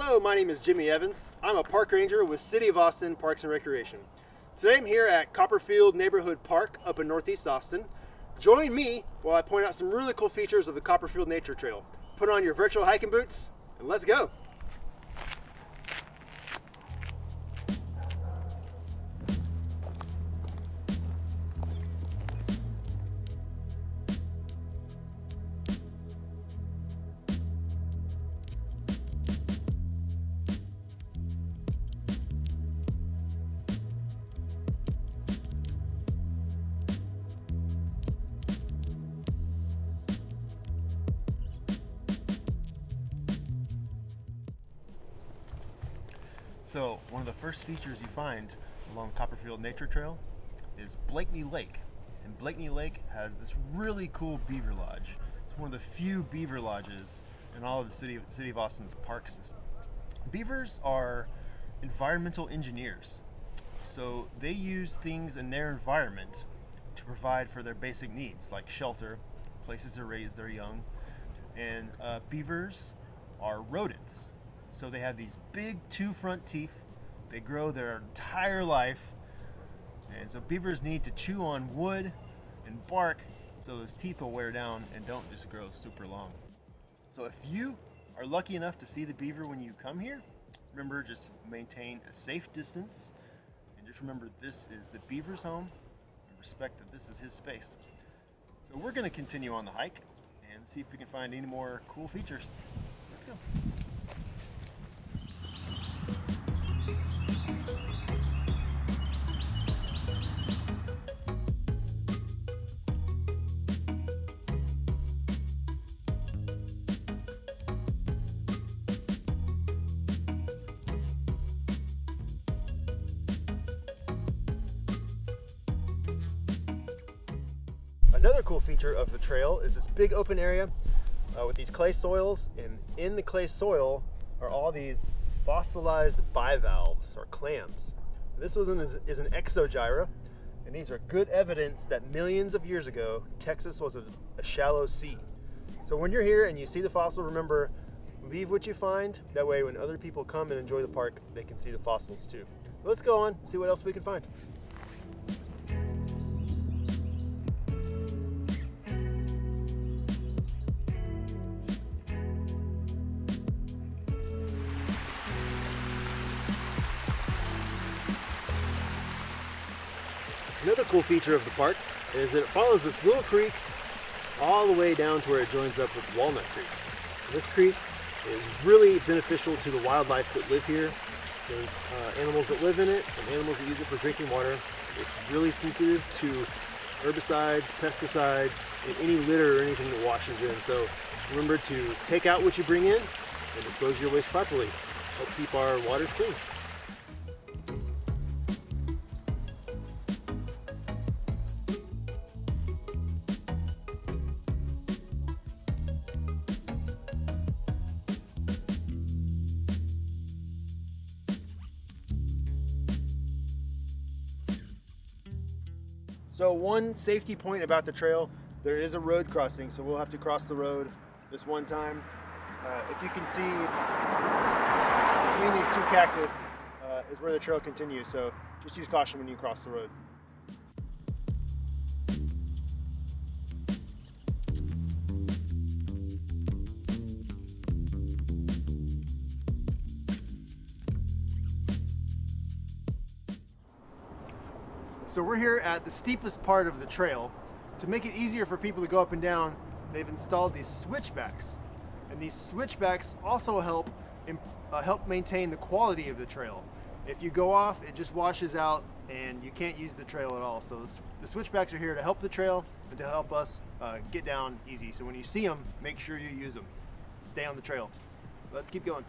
Hello, my name is Jimmy Evans. I'm a park ranger with City of Austin Parks and Recreation. Today I'm here at Copperfield Neighborhood Park up in Northeast Austin. Join me while I point out some really cool features of the Copperfield Nature Trail. Put on your virtual hiking boots and let's go. So one of the first features you find along Copperfield Nature Trail is Blakeney Lake. And Blakeney Lake has this really cool beaver lodge. It's one of the few beaver lodges in all of the city of Austin's park system. Beavers are environmental engineers. So they use things in their environment to provide for their basic needs, like shelter, places to raise their young. And beavers are rodents. So they have these big two front teeth. They grow their entire life. And so beavers need to chew on wood and bark so those teeth will wear down and don't just grow super long. So if you are lucky enough to see the beaver when you come here, remember, just maintain a safe distance. And just remember, this is the beaver's home, and respect that this is his space. So we're going to continue on the hike and see if we can find any more cool features. Let's go. Another cool feature of the trail is this big open area with these clay soils, and in the clay soil are all these fossilized bivalves or clams. This is an exogyra, and these are good evidence that millions of years ago Texas was a shallow sea. So when you're here and you see the fossil, remember, leave what you find. That way when other people come and enjoy the park, they can see the fossils too. Let's go on, see what else we can find. Another cool feature of the park is that it follows this little creek all the way down to where it joins up with Walnut Creek. And this creek is really beneficial to the wildlife that live here. There's animals that live in it and animals that use it for drinking water. It's really sensitive to herbicides, pesticides, and any litter or anything that washes in. So remember to take out what you bring in and dispose your waste properly. Help keep our waters clean. So one safety point about the trail, there is a road crossing, so we'll have to cross the road this one time. If you can see, between these two cactus is where the trail continues, so just use caution when you cross the road. So we're here at the steepest part of the trail. To make it easier for people to go up and down, they've installed these switchbacks. And these switchbacks also help maintain the quality of the trail. If you go off, it just washes out and you can't use the trail at all. So the switchbacks are here to help the trail and to help us get down easy. So when you see them, make sure you use them. Stay on the trail. Let's keep going.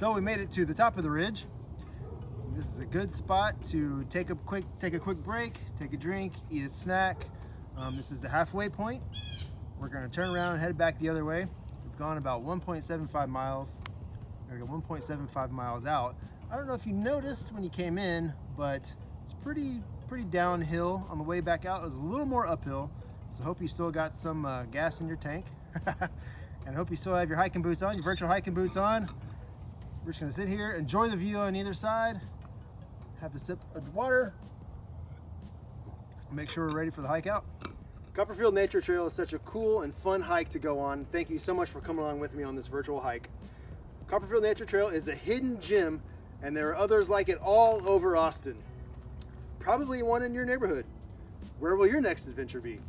So we made it to the top of the ridge. This is a good spot to take a quick break, take a drink, eat a snack. This is the halfway point. We're going to turn around and head back the other way. We've gone about 1.75 miles. We're going to go 1.75 miles out. I don't know if you noticed when you came in, but it's pretty downhill. On the way back out, it was a little more uphill. So I hope you still got some gas in your tank. And I hope you still have your hiking boots on, your virtual hiking boots on. We're just going to sit here, enjoy the view on either side, have a sip of water, make sure we're ready for the hike out. Copperfield Nature Trail is such a cool and fun hike to go on. Thank you so much for coming along with me on this virtual hike. Copperfield Nature Trail is a hidden gem, and there are others like it all over Austin. Probably one in your neighborhood. Where will your next adventure be?